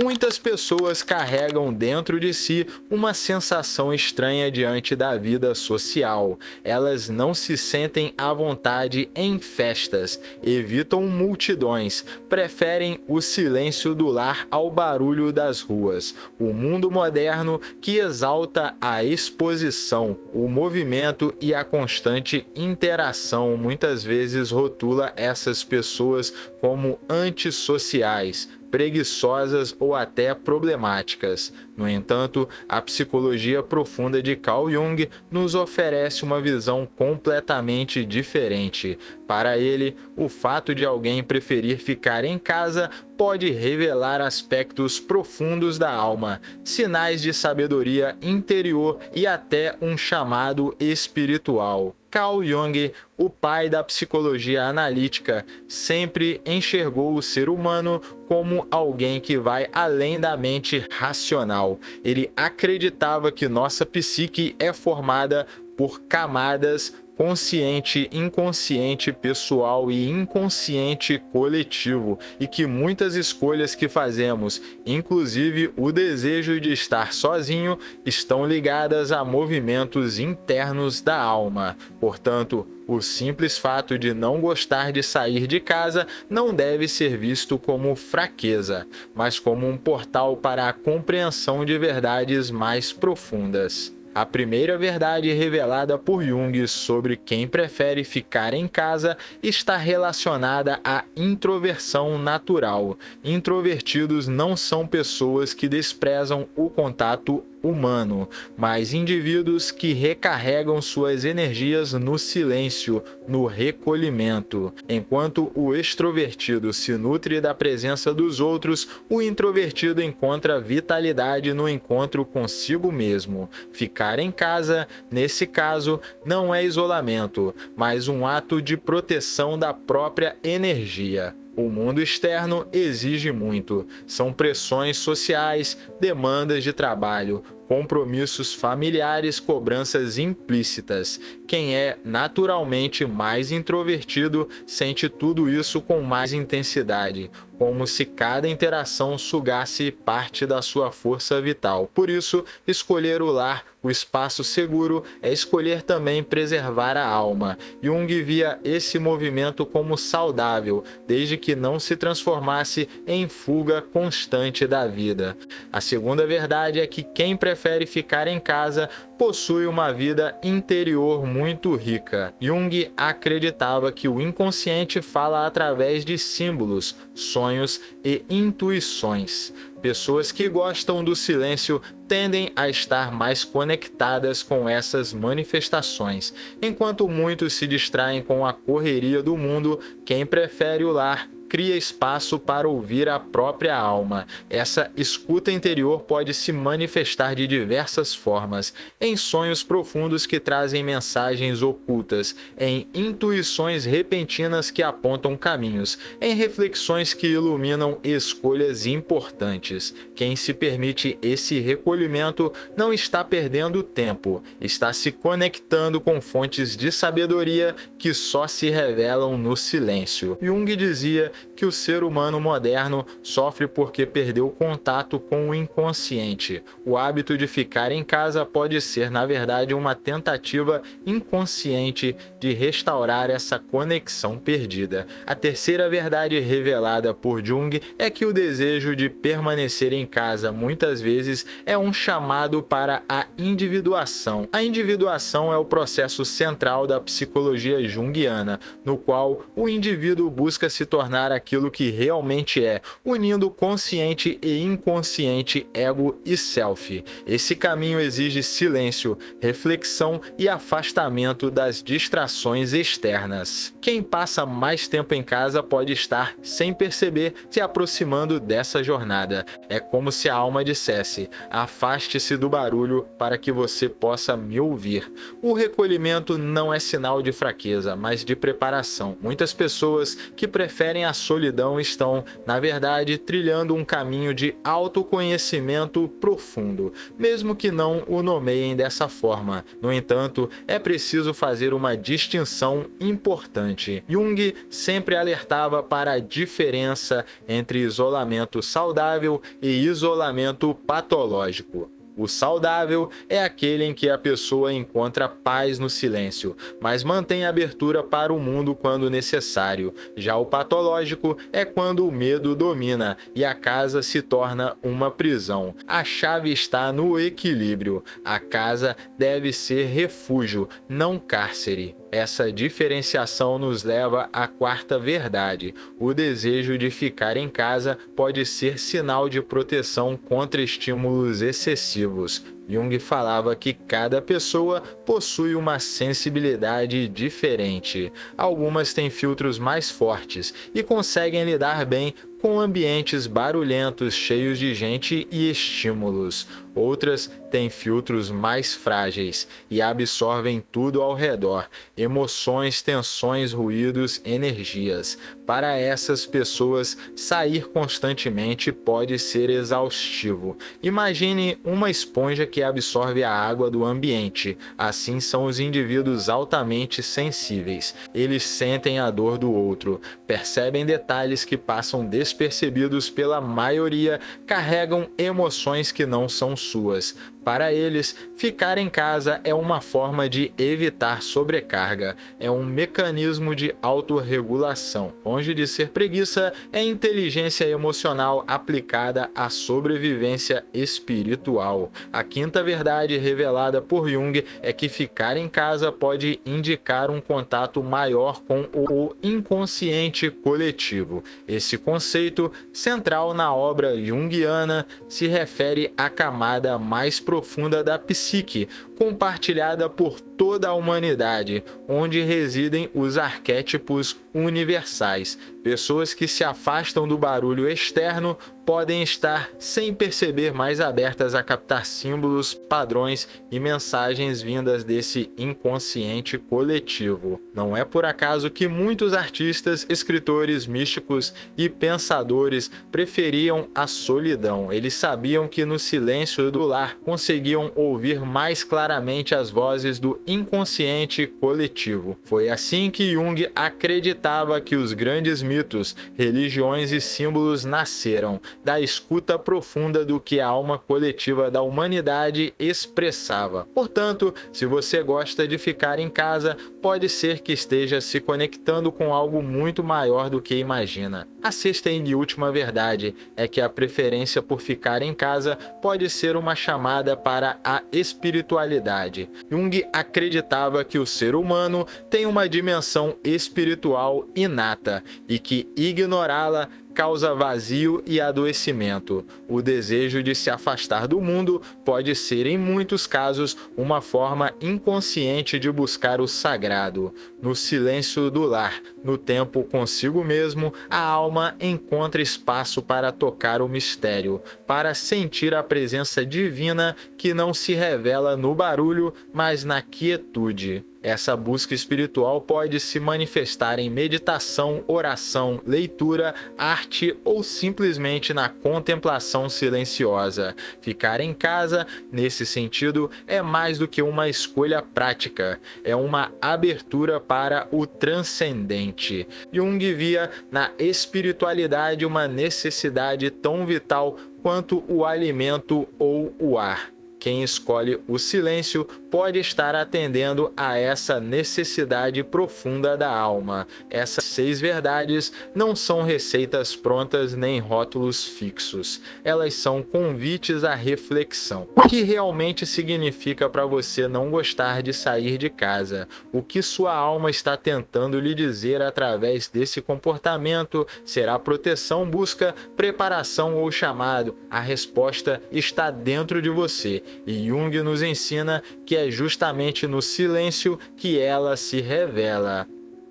Muitas pessoas carregam dentro de si uma sensação estranha diante da vida social. Elas não se sentem à vontade em festas, evitam multidões, preferem o silêncio do lar ao barulho das ruas. O mundo moderno, que exalta a exposição, o movimento e a constante interação, muitas vezes rotula essas pessoas como antissociais, preguiçosas ou até problemáticas. No entanto, a psicologia profunda de Carl Jung nos oferece uma visão completamente diferente. Para ele, o fato de alguém preferir ficar em casa pode revelar aspectos profundos da alma, sinais de sabedoria interior e até um chamado espiritual. Carl Jung, o pai da psicologia analítica, sempre enxergou o ser humano como alguém que vai além da mente racional. Ele acreditava que nossa psique é formada por camadas consciente, inconsciente, pessoal e inconsciente coletivo, e que muitas escolhas que fazemos, inclusive o desejo de estar sozinho, estão ligadas a movimentos internos da alma. Portanto, o simples fato de não gostar de sair de casa não deve ser visto como fraqueza, mas como um portal para a compreensão de verdades mais profundas. A primeira verdade revelada por Jung sobre quem prefere ficar em casa está relacionada à introversão natural. Introvertidos não são pessoas que desprezam o contato humano, mas indivíduos que recarregam suas energias no silêncio, no recolhimento. Enquanto o extrovertido se nutre da presença dos outros, o introvertido encontra vitalidade no encontro consigo mesmo. Ficar em casa, nesse caso, não é isolamento, mas um ato de proteção da própria energia. O mundo externo exige muito. São pressões sociais, demandas de trabalho, compromissos familiares, cobranças implícitas. Quem é naturalmente mais introvertido sente tudo isso com mais intensidade, como se cada interação sugasse parte da sua força vital. Por isso, escolher o lar, o espaço seguro, é escolher também preservar a alma. Jung via esse movimento como saudável, desde que não se transformasse em fuga constante da vida. A segunda verdade é que quem prefere ficar em casa possui uma vida interior muito rica. Jung acreditava que o inconsciente fala através de símbolos, sonhos e intuições. Pessoas que gostam do silêncio tendem a estar mais conectadas com essas manifestações. Enquanto muitos se distraem com a correria do mundo, quem prefere o lar cria espaço para ouvir a própria alma. Essa escuta interior pode se manifestar de diversas formas, em sonhos profundos que trazem mensagens ocultas, em intuições repentinas que apontam caminhos, em reflexões que iluminam escolhas importantes. Quem se permite esse recolhimento não está perdendo tempo, está se conectando com fontes de sabedoria que só se revelam no silêncio. Jung dizia que o ser humano moderno sofre porque perdeu contato com o inconsciente. O hábito de ficar em casa pode ser, na verdade, uma tentativa inconsciente de restaurar essa conexão perdida. A terceira verdade revelada por Jung é que o desejo de permanecer em casa muitas vezes é um chamado para a individuação. A individuação é o processo central da psicologia junguiana, no qual o indivíduo busca se tornar aquilo que realmente é, unindo consciente e inconsciente, ego e self. Esse caminho exige silêncio, reflexão e afastamento das distrações externas. Quem passa mais tempo em casa pode estar, sem perceber, se aproximando dessa jornada. É como se a alma dissesse: afaste-se do barulho para que você possa me ouvir. O recolhimento não é sinal de fraqueza, mas de preparação. Muitas pessoas que preferem a a solidão estão, na verdade, trilhando um caminho de autoconhecimento profundo, mesmo que não o nomeiem dessa forma. No entanto, é preciso fazer uma distinção importante. Jung sempre alertava para a diferença entre isolamento saudável e isolamento patológico. O saudável é aquele em que a pessoa encontra paz no silêncio, mas mantém abertura para o mundo quando necessário. Já o patológico é quando o medo domina e a casa se torna uma prisão. A chave está no equilíbrio. A casa deve ser refúgio, não cárcere. Essa diferenciação nos leva à quarta verdade. O desejo de ficar em casa pode ser sinal de proteção contra estímulos excessivos. Jung falava que cada pessoa possui uma sensibilidade diferente. Algumas têm filtros mais fortes e conseguem lidar bem com ambientes barulhentos, cheios de gente e estímulos. Outras têm filtros mais frágeis e absorvem tudo ao redor: emoções, tensões, ruídos, energias. Para essas pessoas, sair constantemente pode ser exaustivo. Imagine uma esponja que absorve a água do ambiente. Assim são os indivíduos altamente sensíveis. Eles sentem a dor do outro, percebem detalhes que passam despercebidos pela maioria, carregam emoções que não são suas. Para eles, ficar em casa é uma forma de evitar sobrecarga, é um mecanismo de autorregulação. Longe de ser preguiça, é inteligência emocional aplicada à sobrevivência espiritual. A quinta verdade revelada por Jung é que ficar em casa pode indicar um contato maior com o inconsciente coletivo. Esse conceito, central na obra junguiana, se refere à camada mais profunda da psique, compartilhada por toda a humanidade, onde residem os arquétipos universais. Pessoas que se afastam do barulho externo podem estar, sem perceber, mais abertas a captar símbolos, padrões e mensagens vindas desse inconsciente coletivo. Não é por acaso que muitos artistas, escritores, místicos e pensadores preferiam a solidão. Eles sabiam que no silêncio do lar conseguiam ouvir mais claramente as vozes do inconsciente coletivo. Foi assim que Jung acreditava que os grandes mitos, religiões e símbolos nasceram da escuta profunda do que a alma coletiva da humanidade expressava. Portanto, se você gosta de ficar em casa, pode ser que esteja se conectando com algo muito maior do que imagina. A sexta e última verdade é que a preferência por ficar em casa pode ser uma chamada para a espiritualidade. Jung acreditava que o ser humano tem uma dimensão espiritual inata e que ignorá-la causa vazio e adoecimento. O desejo de se afastar do mundo pode ser, em muitos casos, uma forma inconsciente de buscar o sagrado. No silêncio do lar, no tempo consigo mesmo, a alma encontra espaço para tocar o mistério, para sentir a presença divina que não se revela no barulho, mas na quietude. Essa busca espiritual pode se manifestar em meditação, oração, leitura, arte ou simplesmente na contemplação silenciosa. Ficar em casa, nesse sentido, é mais do que uma escolha prática, é uma abertura para o transcendente. Jung via na espiritualidade uma necessidade tão vital quanto o alimento ou o ar. Quem escolhe o silêncio pode estar atendendo a essa necessidade profunda da alma. Essas 6 verdades não são receitas prontas nem rótulos fixos. Elas são convites à reflexão. O que realmente significa para você não gostar de sair de casa? O que sua alma está tentando lhe dizer através desse comportamento? Será proteção, busca, preparação ou chamado? A resposta está dentro de você. E Jung nos ensina que é justamente no silêncio que ela se revela.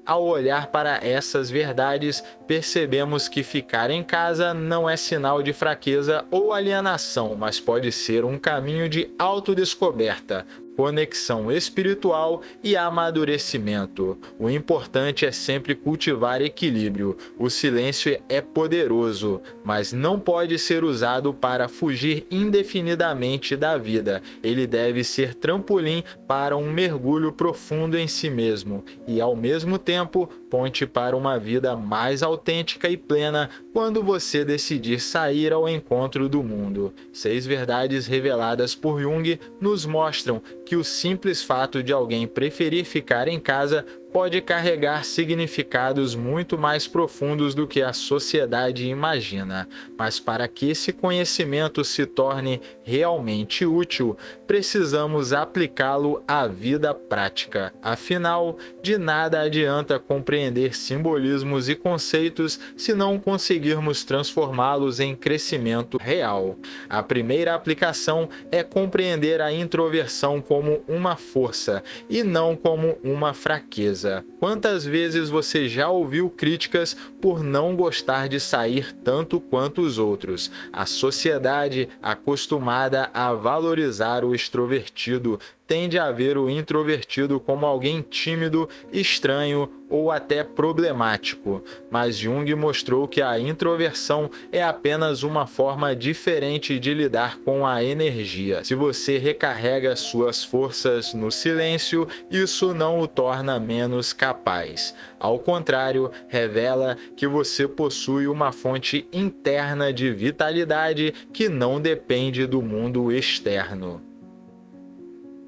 Ao olhar para essas verdades, percebemos que ficar em casa não é sinal de fraqueza ou alienação, mas pode ser um caminho de autodescoberta. conexão espiritual e amadurecimento. O importante é sempre cultivar equilíbrio. O silêncio é poderoso, mas não pode ser usado para fugir indefinidamente da vida. Ele deve ser trampolim para um mergulho profundo em si mesmo e, ao mesmo tempo, ponte para uma vida mais autêntica e plena quando você decidir sair ao encontro do mundo. 6 verdades reveladas por Jung nos mostram que o simples fato de alguém preferir ficar em casa pode carregar significados muito mais profundos do que a sociedade imagina. Mas para que esse conhecimento se torne realmente útil, precisamos aplicá-lo à vida prática. Afinal, de nada adianta compreender simbolismos e conceitos se não conseguirmos transformá-los em crescimento real. A primeira aplicação é compreender a introversão como uma força e não como uma fraqueza. Quantas vezes você já ouviu críticas por não gostar de sair tanto quanto os outros? A sociedade, acostumada a valorizar o extrovertido, tende a ver o introvertido como alguém tímido, estranho ou até problemático. Mas Jung mostrou que a introversão é apenas uma forma diferente de lidar com a energia. Se você recarrega suas forças no silêncio, isso não o torna menos capaz. Ao contrário, revela que você possui uma fonte interna de vitalidade que não depende do mundo externo.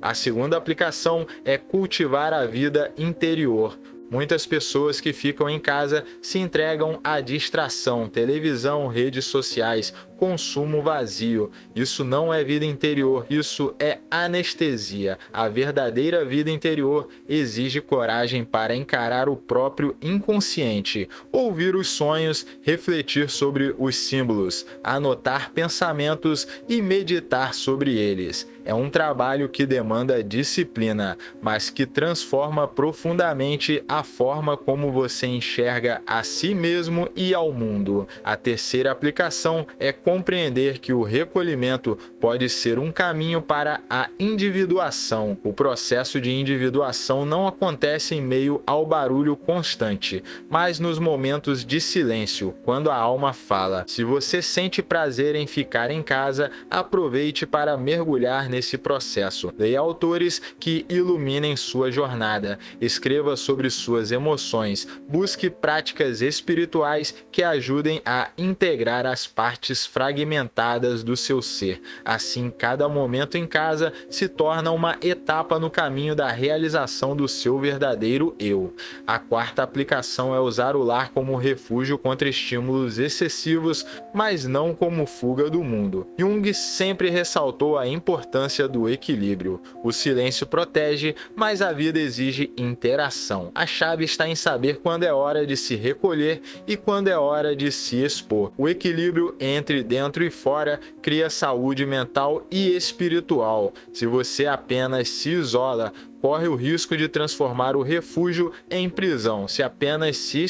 A segunda aplicação é cultivar a vida interior. Muitas pessoas que ficam em casa se entregam à distração, televisão, redes sociais, consumo vazio. Isso não é vida interior, isso é anestesia. A verdadeira vida interior exige coragem para encarar o próprio inconsciente, ouvir os sonhos, refletir sobre os símbolos, anotar pensamentos e meditar sobre eles. É um trabalho que demanda disciplina, mas que transforma profundamente a forma como você enxerga a si mesmo e ao mundo. A terceira aplicação é compreender que o recolhimento pode ser um caminho para a individuação. O processo de individuação não acontece em meio ao barulho constante, mas nos momentos de silêncio, quando a alma fala. Se você sente prazer em ficar em casa, aproveite para mergulhar nesse processo. Leia autores que iluminem sua jornada. Escreva sobre suas emoções. Busque práticas espirituais que ajudem a integrar as partes fragmentadas do seu ser. Assim, cada momento em casa se torna uma etapa no caminho da realização do seu verdadeiro eu. A quarta aplicação é usar o lar como refúgio contra estímulos excessivos, mas não como fuga do mundo. Jung sempre ressaltou a importância do equilíbrio. O silêncio protege, mas a vida exige interação. A chave está em saber quando é hora de se recolher e quando é hora de se expor. O equilíbrio entre dentro e fora cria saúde mental e espiritual. Se você apenas se isola, corre o risco de transformar o refúgio em prisão. Se apenas se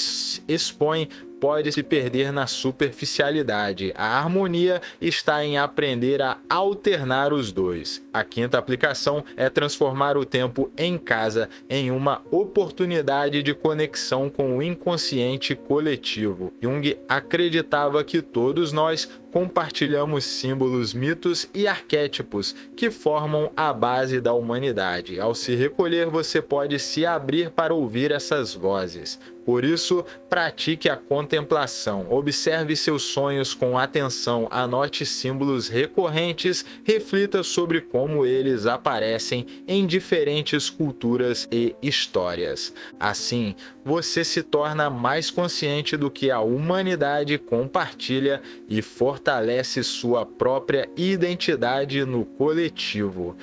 expõe, pode se perder na superficialidade. A harmonia está em aprender a alternar os dois. A quinta aplicação é transformar o tempo em casa em uma oportunidade de conexão com o inconsciente coletivo. Jung acreditava que todos nós compartilhamos símbolos, mitos e arquétipos que formam a base da humanidade. Ao se recolher, você pode se abrir para ouvir essas vozes. Por isso, pratique a contemplação. Observe seus sonhos com atenção, anote símbolos recorrentes, reflita sobre como eles aparecem em diferentes culturas e histórias. Assim, você se torna mais consciente do que a humanidade compartilha e fortalece sua própria identidade no coletivo.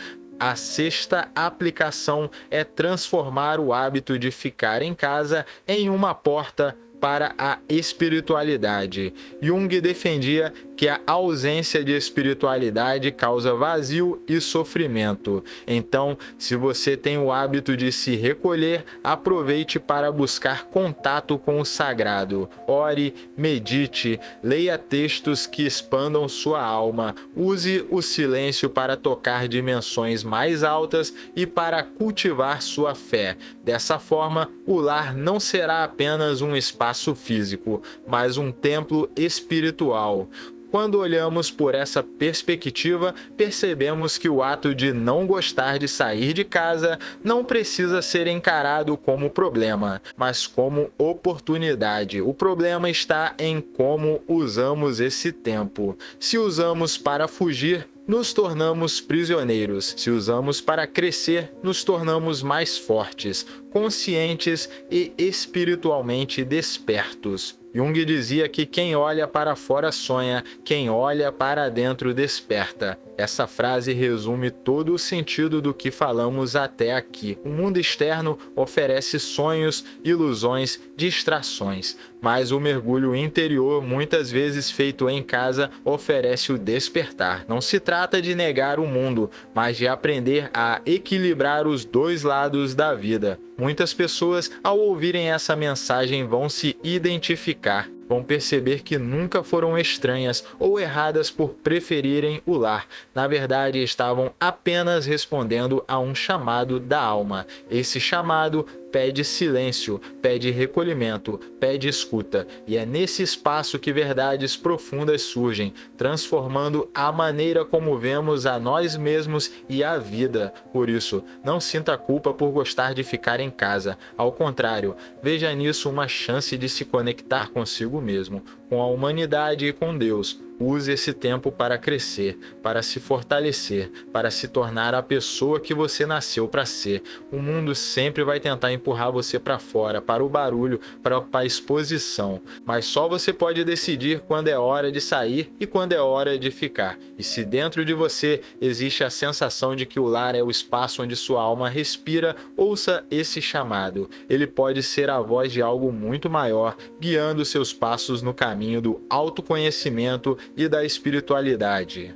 A sexta aplicação é transformar o hábito de ficar em casa em uma porta para a espiritualidade. Jung defendia que a ausência de espiritualidade causa vazio e sofrimento. Então, se você tem o hábito de se recolher, aproveite para buscar contato com o sagrado. Ore, medite, leia textos que expandam sua alma, use o silêncio para tocar dimensões mais altas e para cultivar sua fé. Dessa forma, o lar não será apenas um espaço físico, mas um templo espiritual. Quando olhamos por essa perspectiva, percebemos que o ato de não gostar de sair de casa não precisa ser encarado como problema, mas como oportunidade. O problema está em como usamos esse tempo. Se usamos para fugir, nos tornamos prisioneiros. Se usamos para crescer, nos tornamos mais fortes, conscientes e espiritualmente despertos. Jung dizia que quem olha para fora sonha, quem olha para dentro desperta. Essa frase resume todo o sentido do que falamos até aqui. O mundo externo oferece sonhos, ilusões, distrações, mas o mergulho interior, muitas vezes feito em casa, oferece o despertar. Não se trata de negar o mundo, mas de aprender a equilibrar os dois lados da vida. Muitas pessoas, ao ouvirem essa mensagem, vão se identificar. Vão perceber que nunca foram estranhas ou erradas por preferirem o lar. Na verdade, estavam apenas respondendo a um chamado da alma. Esse chamado pede silêncio, pede recolhimento, pede escuta. E é nesse espaço que verdades profundas surgem, transformando a maneira como vemos a nós mesmos e a vida. Por isso, não sinta culpa por gostar de ficar em casa. Ao contrário, veja nisso uma chance de se conectar consigo mesmo, com a humanidade e com Deus. Use esse tempo para crescer, para se fortalecer, para se tornar a pessoa que você nasceu para ser. O mundo sempre vai tentar empurrar você para fora, para o barulho, para a exposição. Mas só você pode decidir quando é hora de sair e quando é hora de ficar. E se dentro de você existe a sensação de que o lar é o espaço onde sua alma respira, ouça esse chamado. Ele pode ser a voz de algo muito maior, guiando seus passos no caminho do autoconhecimento e da espiritualidade.